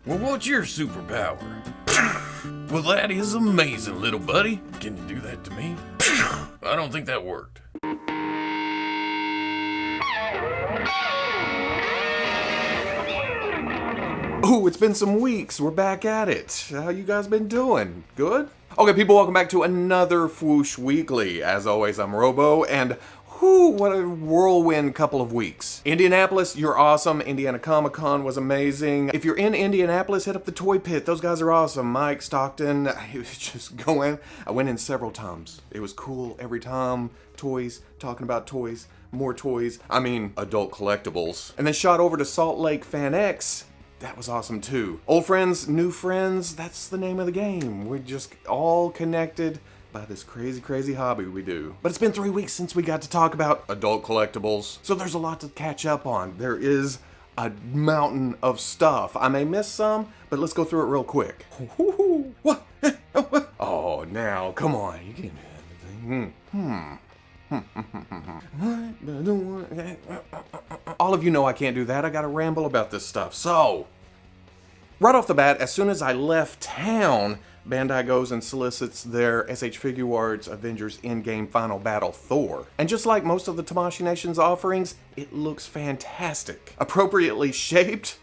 Well, what's your superpower? Well, that is amazing, little buddy. Can you do that to me? I don't think that worked. Ooh, it's been some weeks. We're back at it. How you guys been doing? Good? Okay, people, welcome back to another Fwoosh Weekly. As always, I'm Robo, and whew, what a whirlwind couple of weeks. Indianapolis, you're awesome. Indiana Comic-Con was amazing. If you're in Indianapolis, hit up the Toy Pit. Those guys are awesome. Mike, Stockton, he was just going. I went in several times. It was cool every time. Toys, talking about toys, more toys. I mean, adult collectibles. And then shot over to Salt Lake Fan X. That was awesome too. Old friends, new friends, that's the name of the game. We're just all connected by this crazy, crazy hobby we do. But it's been 3 weeks since we got to talk about adult collectibles, so there's a lot to catch up on. There is a mountain of stuff. I may miss some, but let's go through it real quick. What? Oh, now, come on. You can't do everything. All of you know I can't do that. I gotta ramble about this stuff. So, right off the bat, as soon as I left town, Bandai goes and solicits their SH Figuarts Avengers Endgame Final Battle Thor. And just like most of the Tamashii Nation's offerings, it looks fantastic. Appropriately shaped,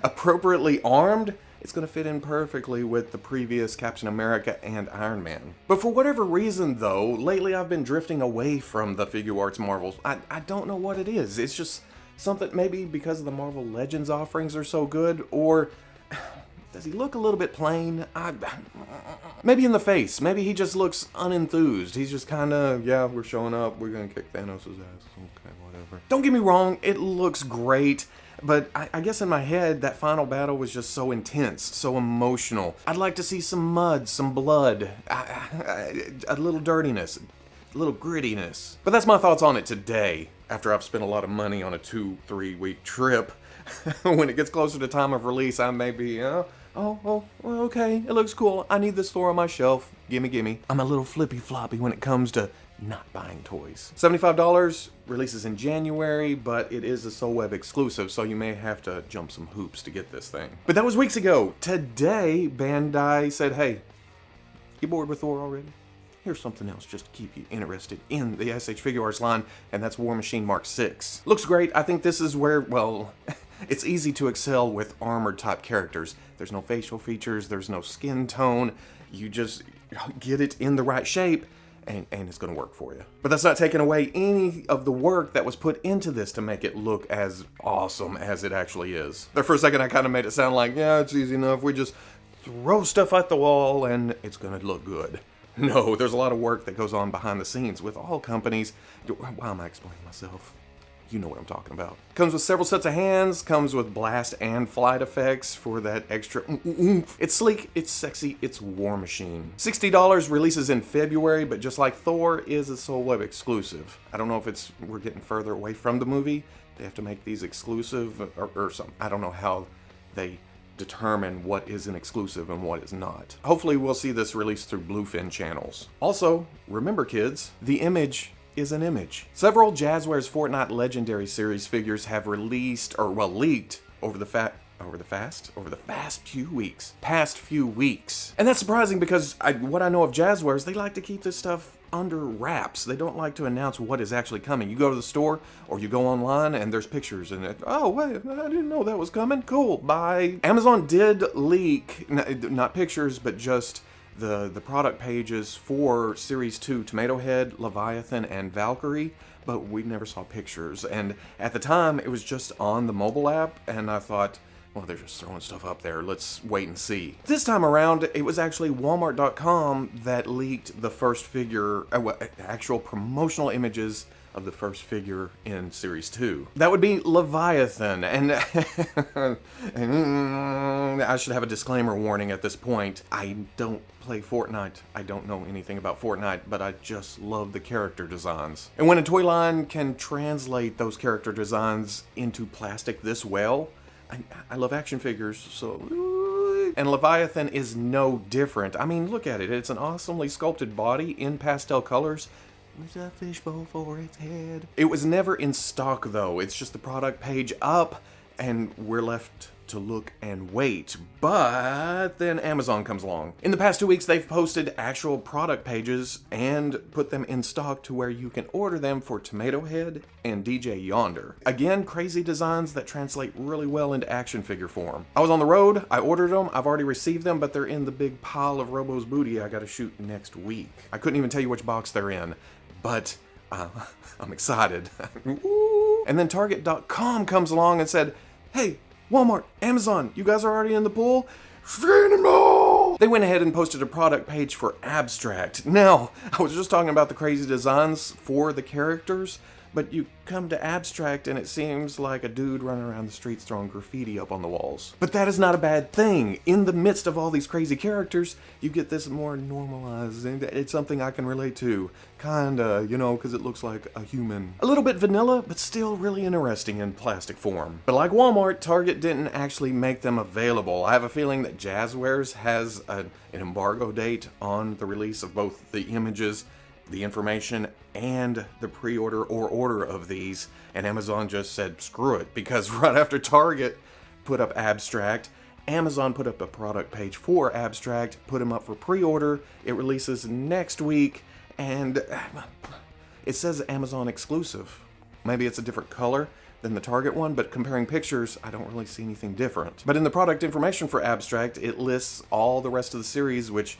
appropriately armed, it's going to fit in perfectly with the previous Captain America and Iron Man. But for whatever reason, though, lately I've been drifting away from the Figuarts Marvels. I don't know what it is. It's just something, maybe because of the Marvel Legends offerings are so good, or does he look a little bit plain? Maybe in the face. Maybe he just looks unenthused. He's just kind of, yeah, we're showing up. We're going to kick Thanos' ass. Okay, whatever. Don't get me wrong. It looks great. But I guess in my head, that final battle was just so intense, so emotional. I'd like to see some mud, some blood, a little dirtiness, a little grittiness. But that's my thoughts on it today, after I've spent a lot of money on a 2-3 week trip. When it gets closer to time of release, I may be, okay, it looks cool. I need this Thor on my shelf. Gimme. I'm a little flippy floppy when it comes to not buying toys. $75 releases in January, but it is a Soul Web exclusive, so you may have to jump some hoops to get this thing. But that was weeks ago. Today, Bandai said, hey, you bored with Thor already? Here's something else just to keep you interested in the SH Figuarts line, and that's War Machine Mark 6. Looks great. I think this is where, well, it's easy to excel with armored type characters. There's no facial features, there's no skin tone. You just get it in the right shape, and it's going to work for you. But that's not taking away any of the work that was put into this to make it look as awesome as it actually is. There for a second I kind of made it sound like, yeah, it's easy enough. We just throw stuff at the wall and it's going to look good. No, there's a lot of work that goes on behind the scenes with all companies. Why am I explaining myself? You know what I'm talking about. Comes with several sets of hands, comes with blast and flight effects for that extra oomph. It's sleek, it's sexy, it's War Machine. $60 releases in February, but just like Thor is a Soul Web exclusive. I don't know if we're getting further away from the movie. They have to make these exclusive or something. I don't know how they determine what is an exclusive and what is not. Hopefully we'll see this released through Bluefin channels. Also, remember kids, the image is an image. Several Jazzwares Fortnite Legendary Series figures have released, or well, leaked over the past few weeks. And that's surprising because what I know of Jazzwares, they like to keep this stuff under wraps. They don't like to announce what is actually coming. You go to the store or you go online and there's pictures and oh wait, I didn't know that was coming. Cool, bye. Amazon did leak, not pictures, but just the product pages for Series 2 Tomato Head, Leviathan, and Valkyrie, but we never saw pictures. And at the time, it was just on the mobile app, and I thought, well, they're just throwing stuff up there. Let's wait and see. This time around, it was actually Walmart.com that leaked the first figure, actual promotional images of the first figure in Series 2. That would be Leviathan, and I should have a disclaimer warning at this point. I don't play Fortnite. I don't know anything about Fortnite, but I just love the character designs. And when a toy line can translate those character designs into plastic this well, I love action figures, so... And Leviathan is no different. I mean, look at it. It's an awesomely sculpted body in pastel colors with a fishbowl for its head. It was never in stock, though. It's just the product page up, and we're left to look and wait. But then Amazon comes along. In the past 2 weeks, they've posted actual product pages and put them in stock to where you can order them for Tomato Head and DJ Yonder. Again, crazy designs that translate really well into action figure form. I was on the road, I ordered them, I've already received them, but they're in the big pile of Robo's booty I gotta shoot next week. I couldn't even tell you which box they're in, but I'm excited. And then Target.com comes along and said, hey, Walmart, Amazon, you guys are already in the pool? They went ahead and posted a product page for Abstract. Now, I was just talking about the crazy designs for the characters, but you come to Abstract and it seems like a dude running around the streets throwing graffiti up on the walls. But that is not a bad thing. In the midst of all these crazy characters, you get this more normalized, and it's something I can relate to. Kinda, you know, because it looks like a human. A little bit vanilla, but still really interesting in plastic form. But like Walmart, Target didn't actually make them available. I have a feeling that Jazzwares has an embargo date on the release of both the images, the information, and the pre-order or order of these, and Amazon just said screw it, because right after Target put up Abstract, Amazon put up a product page for Abstract, put them up for pre-order. It releases next week, and it says Amazon exclusive. Maybe it's a different color than the Target one, but comparing pictures, I don't really see anything different. But in the product information for Abstract, it lists all the rest of the series, which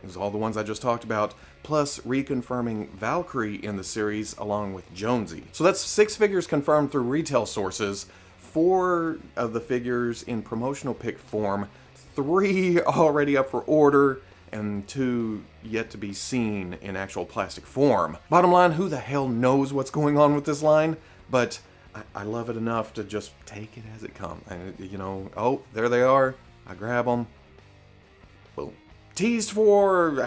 is all the ones I just talked about, plus reconfirming Valkyrie in the series along with Jonesy. So that's 6 figures confirmed through retail sources, 4 of the figures in promotional pick form, 3 already up for order, and 2 yet to be seen in actual plastic form. Bottom line, who the hell knows what's going on with this line, but I love it enough to just take it as it comes. And you know, oh, there they are. I grab them. Boom. Teased for,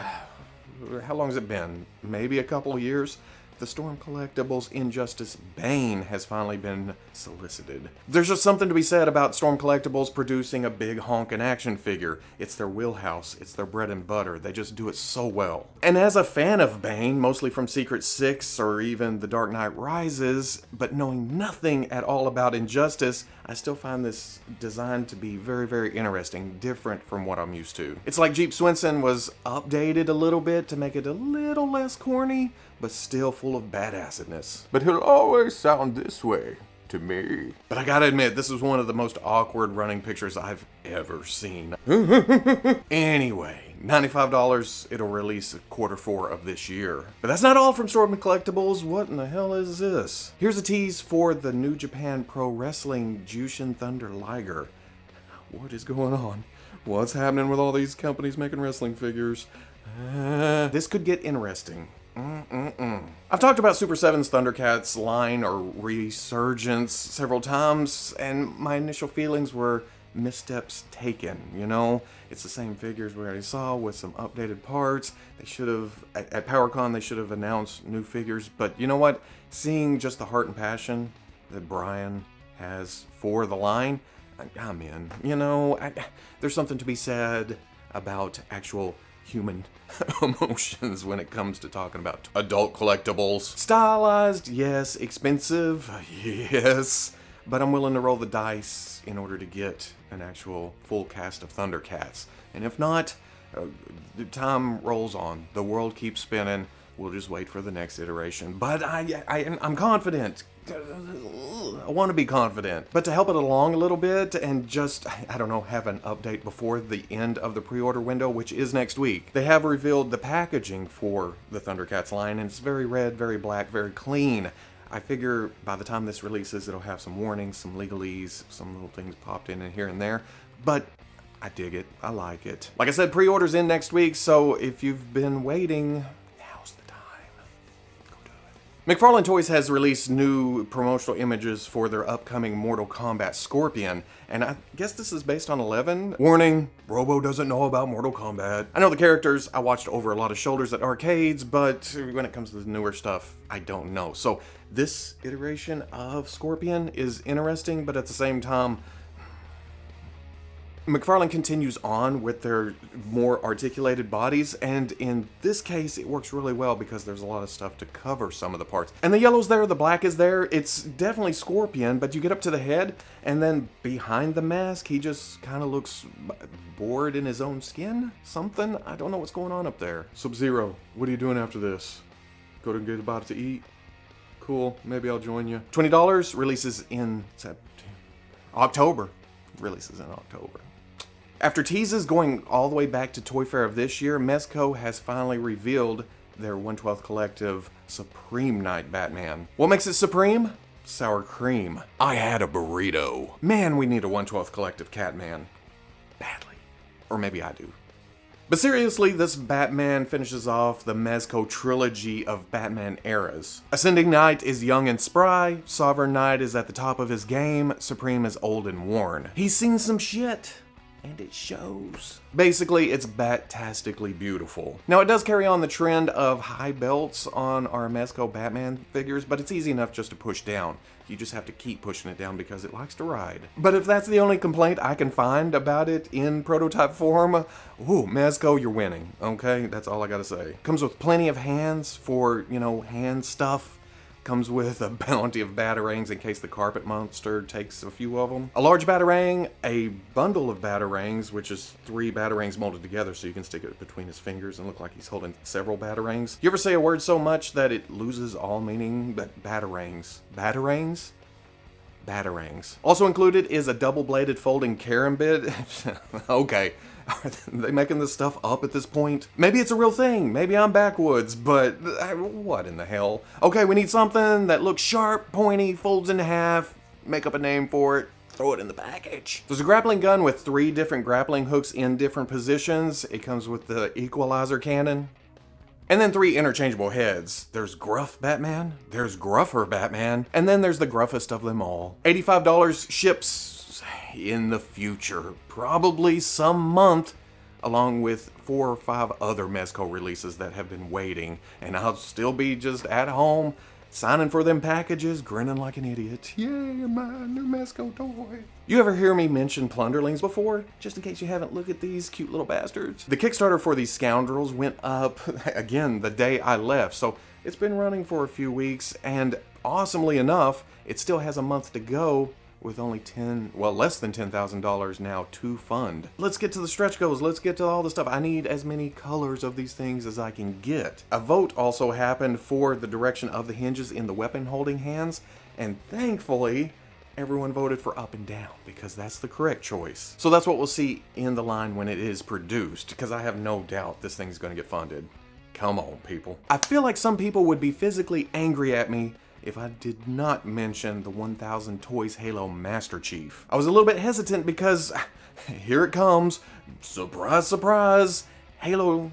how long has it been? Maybe a couple of years? The Storm Collectibles Injustice Bane has finally been solicited. There's just something to be said about Storm Collectibles producing a big honkin' action figure. It's their wheelhouse, it's their bread and butter. They just do it so well. And as a fan of Bane, mostly from Secret 6 or even The Dark Knight Rises, but knowing nothing at all about Injustice, I still find this design to be very, very interesting, different from what I'm used to. It's like Jeep Swenson was updated a little bit to make it a little less corny, but still full of badassedness. But he'll always sound this way to me. But I gotta admit, this is one of the most awkward running pictures I've ever seen. Anyway, $95, it'll release Q4 of this year. But that's not all from Storm Collectibles. What in the hell is this? Here's a tease for the New Japan Pro Wrestling Jushin Thunder Liger. What is going on? What's happening with all these companies making wrestling figures? This could get interesting. I've talked about Super7's Thundercats line or resurgence several times, and my initial feelings were missteps taken, you know? It's the same figures we already saw with some updated parts. They should have, at PowerCon, they should have announced new figures, but you know what? Seeing just the heart and passion that Brian has for the line, I'm in. You know, there's something to be said about actual human emotions when it comes to talking about adult collectibles. Stylized, yes. Expensive, yes. But I'm willing to roll the dice in order to get an actual full cast of Thundercats. And if not, time rolls on. The world keeps spinning. We'll just wait for the next iteration. But I'm confident. I want to be confident. But to help it along a little bit and just, I don't know, have an update before the end of the pre-order window, which is next week, they have revealed the packaging for the Thundercats line, and it's very red, very black, very clean. I figure by the time this releases, it'll have some warnings, some legalese, some little things popped in here and there. But I dig it. I like it. Like I said, pre-order's in next week, so if you've been waiting, McFarlane Toys has released new promotional images for their upcoming Mortal Kombat Scorpion, and I guess this is based on 11. Warning, Robo doesn't know about Mortal Kombat. I know the characters, I watched over a lot of shoulders at arcades, but when it comes to the newer stuff, I don't know. So this iteration of Scorpion is interesting, but at the same time, McFarlane continues on with their more articulated bodies, and in this case it works really well because there's a lot of stuff to cover some of the parts. And the yellow's there, the black is there, it's definitely Scorpion, but you get up to the head, and then behind the mask he just kind of looks bored in his own skin? Something? I don't know what's going on up there. Sub-Zero, what are you doing after this? Go to get a bite to eat? Cool, maybe I'll join you. $20, releases in October. Releases in October. After teases going all the way back to Toy Fair of this year, Mezco has finally revealed their 1/12 collective Supreme Night Batman. What makes it supreme? Sour cream. I had a burrito. Man, we need a 1/12 collective Catman. Badly. Or maybe I do. But seriously, this Batman finishes off the Mezco trilogy of Batman eras. Ascending Knight is young and spry, Sovereign Knight is at the top of his game, Supreme is old and worn. He's seen some shit, and it shows. Basically, it's bat-tastically beautiful. Now, it does carry on the trend of high belts on our Mezco Batman figures, but it's easy enough just to push down. You just have to keep pushing it down because it likes to ride. But if that's the only complaint I can find about it in prototype form, ooh, Mezco, you're winning, okay? That's all I gotta say. Comes with plenty of hands for, you know, hand stuff. Comes with a bounty of batarangs in case the carpet monster takes a few of them. A large batarang, a bundle of batarangs, which is 3 batarangs molded together so you can stick it between his fingers and look like he's holding several batarangs. You ever say a word so much that it loses all meaning? But batarangs. Batarangs? Batarangs. Also included is a double-bladed folding carambit. Okay. Are they making this stuff up at this point? Maybe it's a real thing. Maybe I'm backwoods, but what in the hell? Okay, we need something that looks sharp, pointy, folds in half, make up a name for it, throw it in the package. There's a grappling gun with 3 different grappling hooks in different positions. It comes with the equalizer cannon. And then 3 interchangeable heads. There's Gruff Batman, there's Gruffer Batman, and then there's the gruffest of them all. $85 ships in the future, probably some month, along with 4 or 5 other Mezco releases that have been waiting, and I'll still be just at home signing for them packages, grinning like an idiot. Yay, my new Mezco toy. You ever hear me mention Plunderlings before? Just in case you haven't, look at these cute little bastards. The Kickstarter for these scoundrels went up, again, the day I left, so it's been running for a few weeks, and awesomely enough, it still has a month to go, with only less than $10,000 now to fund. Let's get to the stretch goals. Let's get to all the stuff. I need as many colors of these things as I can get. A vote also happened for the direction of the hinges in the weapon holding hands, and thankfully, everyone voted for up and down because that's the correct choice. So that's what we'll see in the line when it is produced, because I have no doubt this thing's gonna get funded. Come on, people. I feel like some people would be physically angry at me if I did not mention the 1000 Toys Halo Master Chief. I was a little bit hesitant because here it comes. Surprise, surprise. Halo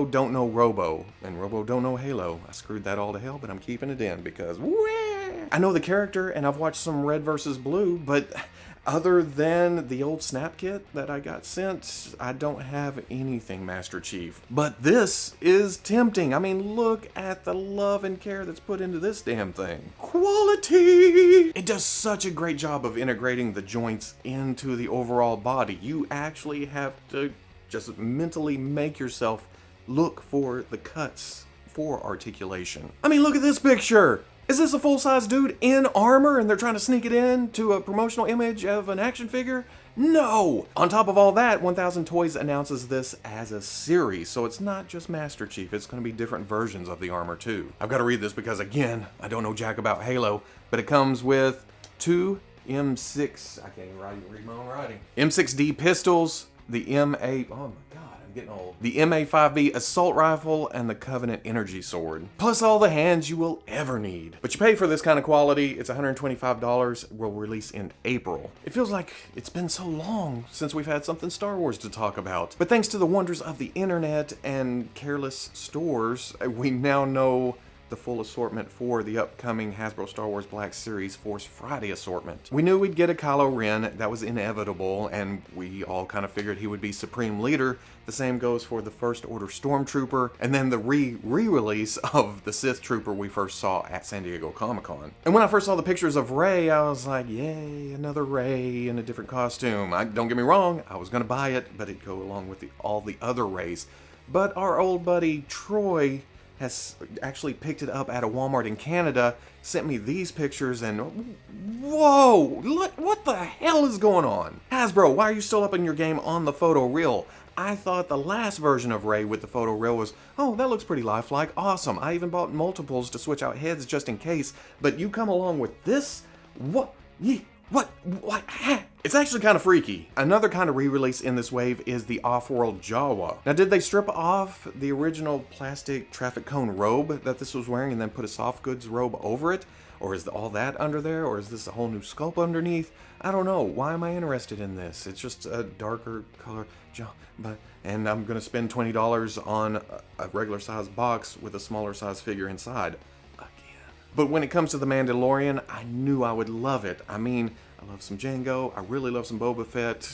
don't know Robo, and Robo don't know Halo. I screwed that all to hell, but I'm keeping it in because I know the character and I've watched some Red vs. Blue, but other than the old Snap Kit that I got sent, I don't have anything Master Chief. But this is tempting. I mean, look at the love and care that's put into this damn thing. Quality! It does such a great job of integrating the joints into the overall body. You actually have to just mentally make yourself look for the cuts for articulation. I mean, look at this picture! Is this a full-size dude in armor and they're trying to sneak it in to a promotional image of an action figure? No! On top of all that, 1000 Toys announces this as a series, so it's not just Master Chief, it's going to be different versions of the armor too. I've got to read this because, again, I don't know jack about Halo, but it comes with 2 M6, I can't even read my own writing, M6D pistols, the M8, oh my god. Getting old. The MA5B assault rifle and the Covenant energy sword. Plus all the hands you will ever need. But you pay for this kind of quality, it's $125, will release in April. It feels like it's been so long since we've had something Star Wars to talk about. But thanks to the wonders of the internet and careless stores, we now know the full assortment for the upcoming Hasbro Star Wars Black Series Force Friday assortment. We knew we'd get a Kylo Ren, that was inevitable, and we all kind of figured he would be Supreme Leader. The same goes for the First Order Stormtrooper, and then the re-release of the Sith Trooper we first saw at San Diego Comic-Con. And when I first saw the pictures of Rey, I was like, yay, another Rey in a different costume. Don't get me wrong, I was gonna buy it, but it'd go along with all the other Reys. But our old buddy Troy has actually picked it up at a Walmart in Canada, sent me these pictures, and whoa, look, what the hell is going on? Hasbro, why are you still up in your game on the photo reel? I thought the last version of Rey with the photo reel was, oh, that looks pretty lifelike, awesome. I even bought multiples to switch out heads just in case, but you come along with this? What? What? It's actually kind of freaky. Another kind of re-release in this wave is the Off-World Jawa. Now, did they strip off the original plastic traffic cone robe that this was wearing and then put a soft goods robe over it? Or is all that under there? Or is this a whole new sculpt underneath? I don't know. Why am I interested in this? It's just a darker color Jawa, and I'm gonna spend $20 on a regular size box with a smaller size figure inside. But when it comes to The Mandalorian, I knew I would love it. I mean, I love some Jango, I really love some Boba Fett.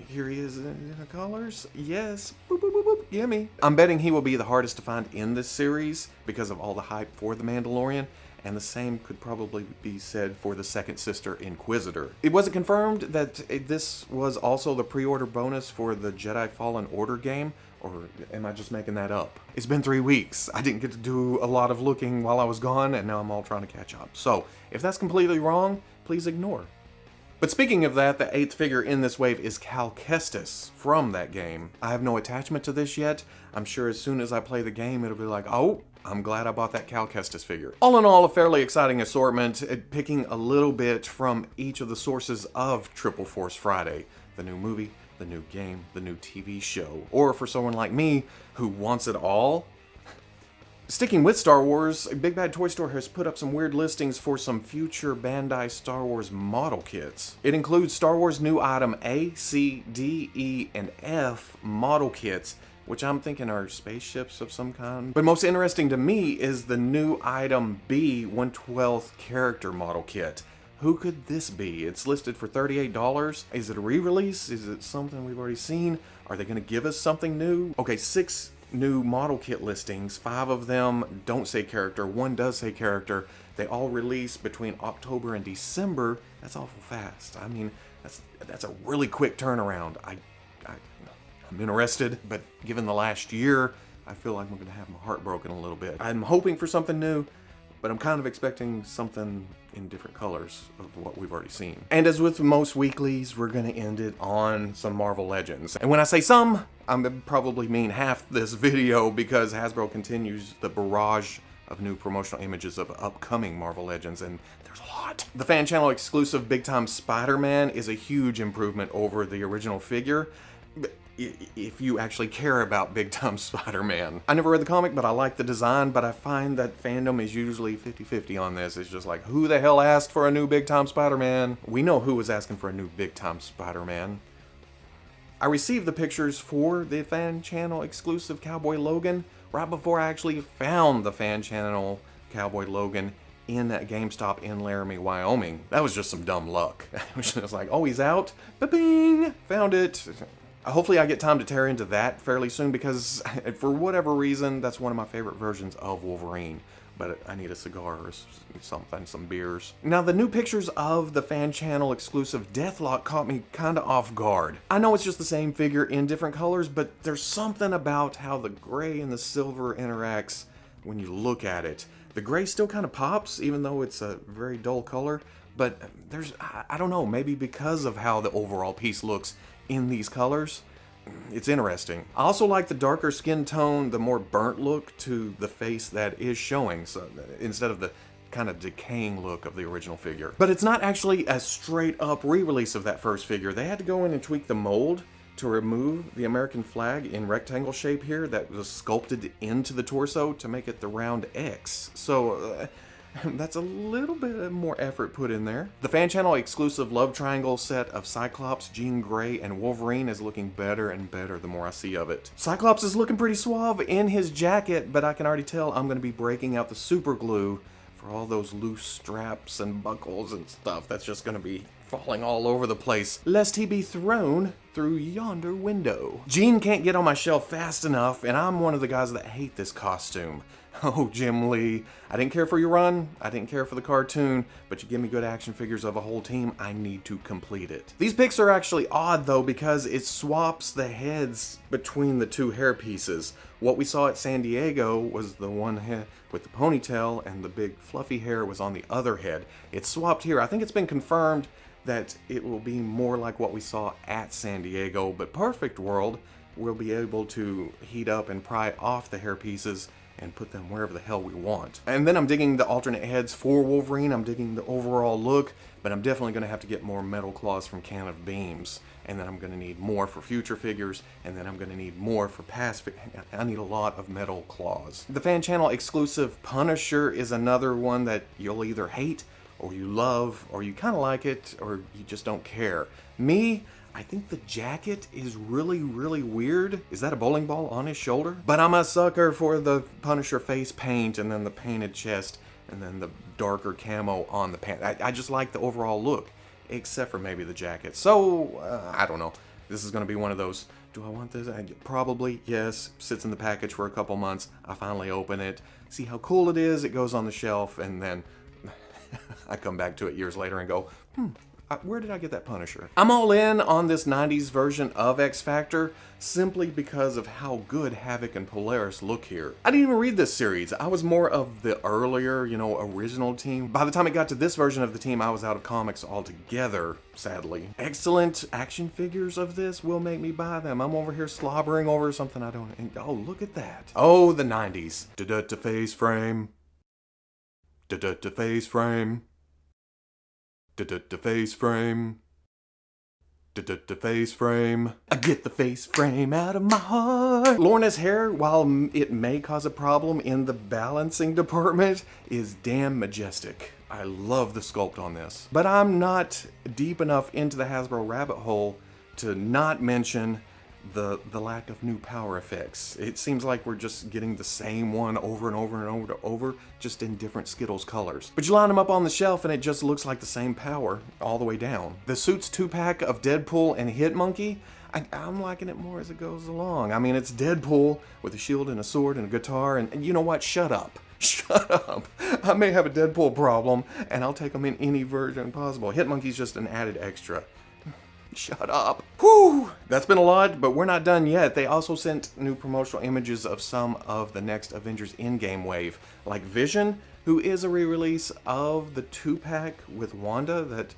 Here he is in the colors. Yes, boop, boop, boop, boop, gimme. I'm betting he will be the hardest to find in this series because of all the hype for The Mandalorian, and the same could probably be said for the second sister, Inquisitor. It wasn't confirmed that this was also the pre-order bonus for the Jedi Fallen Order game, or am I just making that up? It's been 3 weeks. I didn't get to do a lot of looking while I was gone, and now I'm all trying to catch up. So, if that's completely wrong, please ignore. But speaking of that, the 8th figure in this wave is Cal Kestis from that game. I have no attachment to this yet. I'm sure as soon as I play the game, it'll be like, oh, I'm glad I bought that Cal Kestis figure. All in all, a fairly exciting assortment, picking a little bit from each of the sources of Triple Force Friday. The new movie, the new game, the new TV show. Or for someone like me who wants it all. Sticking with Star Wars, Big Bad Toy Store has put up some weird listings for some future Bandai Star Wars model kits. It includes Star Wars new item A, C, D, E, and F model kits, which I'm thinking are spaceships of some kind. But most interesting to me is the new item B, 1/12 character model kit. Who could this be? It's listed for $38. Is it a re-release? Is it something we've already seen? Are they gonna give us something new? Okay, 6 new model kit listings. 5 of them don't say character, 1 does say character. They all release between October and December. That's awful fast. I mean, that's a really quick turnaround. I'm interested, but given the last year, I feel like I'm gonna have my heart broken a little bit. I'm hoping for something new, but I'm kind of expecting something in different colors of what we've already seen. And as with most weeklies, we're gonna end it on some Marvel Legends. And when I say some, I probably mean half this video because Hasbro continues the barrage of new promotional images of upcoming Marvel Legends, and there's a lot. The fan channel exclusive Big Time Spider-Man is a huge improvement over the original figure, if you actually care about Big Time Spider-Man. I never read the comic, but I like the design, but I find that fandom is usually 50-50 on this. It's just like, who the hell asked for a new Big Time Spider-Man? We know who was asking for a new Big Time Spider-Man. I received the pictures for the fan channel exclusive Cowboy Logan right before I actually found the fan channel Cowboy Logan in a GameStop in Laramie, Wyoming. That was just some dumb luck. It was just like, oh, he's out? Ba-bing! Found it. Hopefully I get time to tear into that fairly soon because for whatever reason, that's one of my favorite versions of Wolverine. But I need a cigar or something, some beers. Now, the new pictures of the fan channel exclusive Deathlok caught me kind of off guard. I know it's just the same figure in different colors, but there's something about how the gray and the silver interacts when you look at it. The gray still kind of pops, even though it's a very dull color, but I don't know, maybe because of how the overall piece looks in these colors, it's interesting. I also like the darker skin tone, the more burnt look to the face that is showing, so instead of the kind of decaying look of the original figure. But it's not actually a straight up re-release of that first figure. They had to go in and tweak the mold to remove the American flag in rectangle shape here that was sculpted into the torso to make it the round X. So That's a little bit more effort put in there. The fan channel exclusive love triangle set of Cyclops, Jean Grey, and Wolverine is looking better and better the more I see of it. Cyclops is looking pretty suave in his jacket, but I can already tell I'm going to be breaking out the super glue for all those loose straps and buckles and stuff. That's just going to be falling all over the place, lest he be thrown through yonder window. Jean can't get on my shelf fast enough, and I'm one of the guys that hate this costume. Oh, Gimli, I didn't care for your run, I didn't care for the cartoon, but you give me good action figures of a whole team, I need to complete it. These picks are actually odd though, because it swaps the heads between the two hair pieces. What we saw at San Diego was the one head with the ponytail, and the big fluffy hair was on the other head. It's swapped here. I think it's been confirmed that it will be more like what we saw at San Diego, but Perfect World, we'll be able to heat up and pry off the hair pieces and put them wherever the hell we want. And then I'm digging the alternate heads for Wolverine, I'm digging the overall look, but I'm definitely going to have to get more metal claws from Can of Beams. And then I'm going to need more for future figures, and then I'm going to need more for past figures. I need a lot of metal claws. The fan channel exclusive Punisher is another one that you'll either hate, or you love, or you kind of like it, or you just don't care. Me, I think the jacket is really, really weird. Is that a bowling ball on his shoulder? But I'm a sucker for the Punisher face paint, and then the painted chest, and then the darker camo on the pants. I just like the overall look, except for maybe the jacket. So, I don't know. This is going to be one of those, do I want this? Probably, yes. Sits in the package for a couple months. I finally open it, see how cool it is. It goes on the shelf, and then I come back to it years later and go, where did I get that Punisher? I'm all in on this 90s version of X Factor simply because of how good Havoc and Polaris look here. I didn't even read this series. I was more of the earlier, original team. By the time it got to this version of the team, I was out of comics altogether, sadly. Excellent action figures of this will make me buy them. I'm over here slobbering over something I don't... Oh, look at that. Oh, the 90s. Da-da-da face frame. Da-da-da face frame. Da-da-da face frame. Da-da-da face frame. I get the face frame out of my heart. Lorna's hair, while it may cause a problem in the balancing department, is damn majestic. I love the sculpt on this. But I'm not deep enough into the Hasbro rabbit hole to not mention the lack of new power effects. It seems like we're just getting the same one over and over and over, just in different Skittles colors. But you line them up on the shelf and it just looks like the same power all the way down. The suits 2-pack of Deadpool and Hitmonkey, I'm liking it more as it goes along. I mean, it's Deadpool with a shield and a sword and a guitar, and you know what? Shut up. Shut up. I may have a Deadpool problem, and I'll take them in any version possible. Hitmonkey's just an added extra. Shut up. Whew! That's been a lot, but we're not done yet. They also sent new promotional images of some of the next Avengers in-game wave, like Vision, who is a re-release of the 2-pack with Wanda that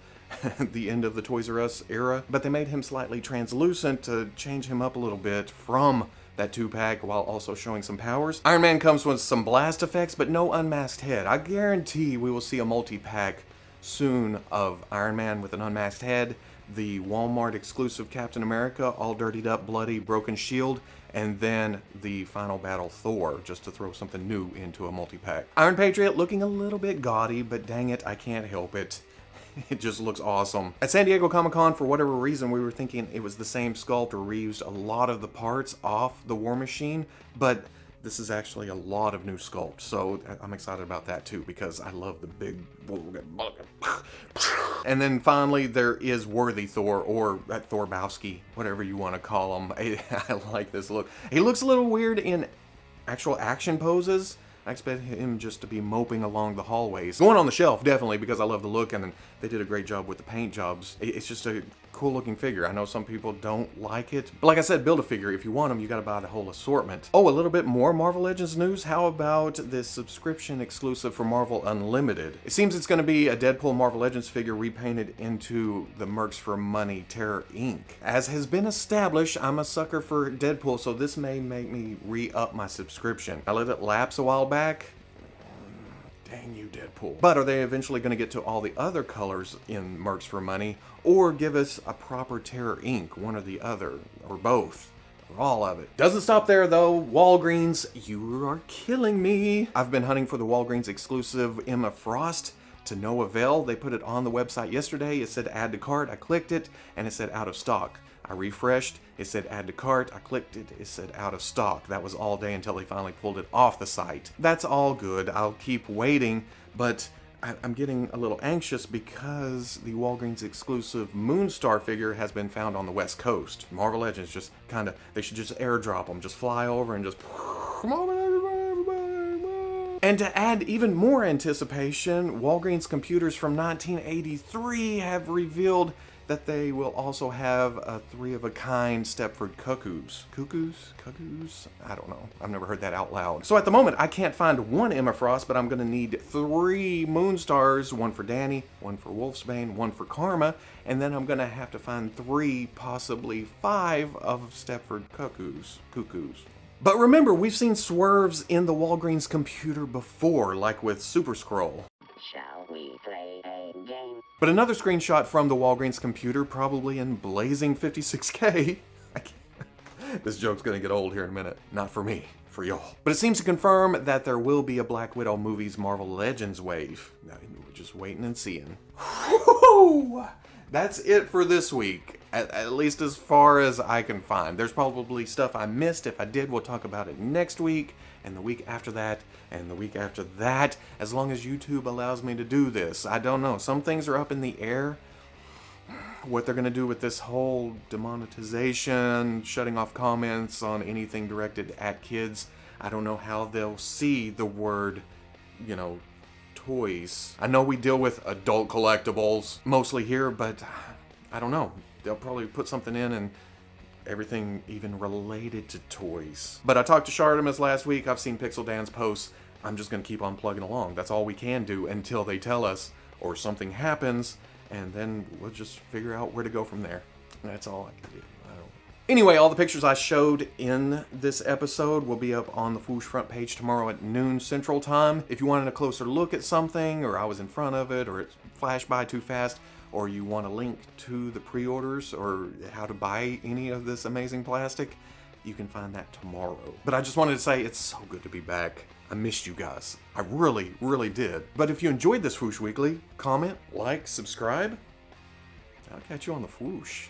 the end of the Toys R Us era, but they made him slightly translucent to change him up a little bit from that 2-pack while also showing some powers. Iron Man comes with some blast effects, but no unmasked head. I guarantee we will see a multi-pack soon of Iron Man with an unmasked head, the Walmart exclusive Captain America, all dirtied up, bloody, broken shield, and then the final battle Thor, just to throw something new into a multi-pack. Iron Patriot looking a little bit gaudy, but dang it, I can't help it. It just looks awesome. At San Diego Comic-Con, for whatever reason, we were thinking it was the same sculpt or reused a lot of the parts off the War Machine, but this is actually a lot of new sculpt, so I'm excited about that too, because I love the big... And then finally, there is Worthy Thor, or Thorbowski, whatever you want to call him. I like this look. He looks a little weird in actual action poses. I expect him just to be moping along the hallways. Going on the shelf, definitely, because I love the look, and they did a great job with the paint jobs. It's just a cool looking figure. I know some people don't like it, but like I said, build a figure. If you want them, you gotta buy the whole assortment. Oh, a little bit more Marvel Legends news. How about this subscription exclusive for Marvel Unlimited? It seems it's gonna be a Deadpool Marvel Legends figure repainted into the Mercs for Money Terror Inc. As has been established, I'm a sucker for Deadpool, so this may make me re-up my subscription. I let it lapse a while back. Dang you, Deadpool. But are they eventually going to get to all the other colors in Mercs for Money, or give us a proper Terror Inc., one or the other, or both? for all of it. Doesn't stop there though. Walgreens, you are killing me. I've been hunting for the Walgreens exclusive Emma Frost to no avail. They put it on the website yesterday. It said add to cart. I clicked it and it said out of stock. I refreshed. It said add to cart. I clicked it. It said out of stock. That was all day until they finally pulled it off the site. That's all good. I'll keep waiting, but I'm getting a little anxious because the Walgreens exclusive Moonstar figure has been found on the West Coast. Marvel Legends just kind of, they should just airdrop them, just fly over and just, come on everybody. And to add even more anticipation, Walgreens computers from 1983 have revealed that they will also have a 3-of-a-kind Stepford Cuckoos. Cuckoos? I don't know. I've never heard that out loud. So at the moment, I can't find one Emma Frost, but I'm gonna need 3 Moonstars, one for Danny, one for Wolfsbane, one for Karma, and then I'm gonna have to find 3, possibly 5 of Stepford Cuckoos. But remember, we've seen swerves in the Walgreens computer before, like with Super Scroll. Shall we play a game? But another screenshot from the Walgreens computer, probably in blazing 56K. This joke's gonna get old here in a minute. Not for me, for y'all. But it seems to confirm that there will be a Black Widow movies Marvel Legends wave. Now, we're just waiting and seeing. Woo! That's it for this week. At least as far as I can find. There's probably stuff I missed. If I did, we'll talk about it next week, and the week after that, and the week after that, as long as YouTube allows me to do this. I don't know. Some things are up in the air. What they're going to do with this whole demonetization, shutting off comments on anything directed at kids. I don't know how they'll see the word, you know, toys. I know we deal with adult collectibles mostly here, but I don't know. They'll probably put something in and everything even related to toys. But I talked to Shartimus last week. I've seen Pixel Dan's posts. I'm just going to keep on plugging along. That's all we can do until they tell us or something happens, and then we'll just figure out where to go from there. That's all I can do. Anyway, all the pictures I showed in this episode will be up on the Fwoosh front page tomorrow at noon Central Time. If you wanted a closer look at something, or I was in front of it, or it flashed by too fast, or you want a link to the pre-orders or how to buy any of this amazing plastic, you can find that tomorrow. But I just wanted to say it's so good to be back. I missed you guys. I really, really did. But if you enjoyed this Fwoosh Weekly, comment, like, subscribe. I'll catch you on the Fwoosh.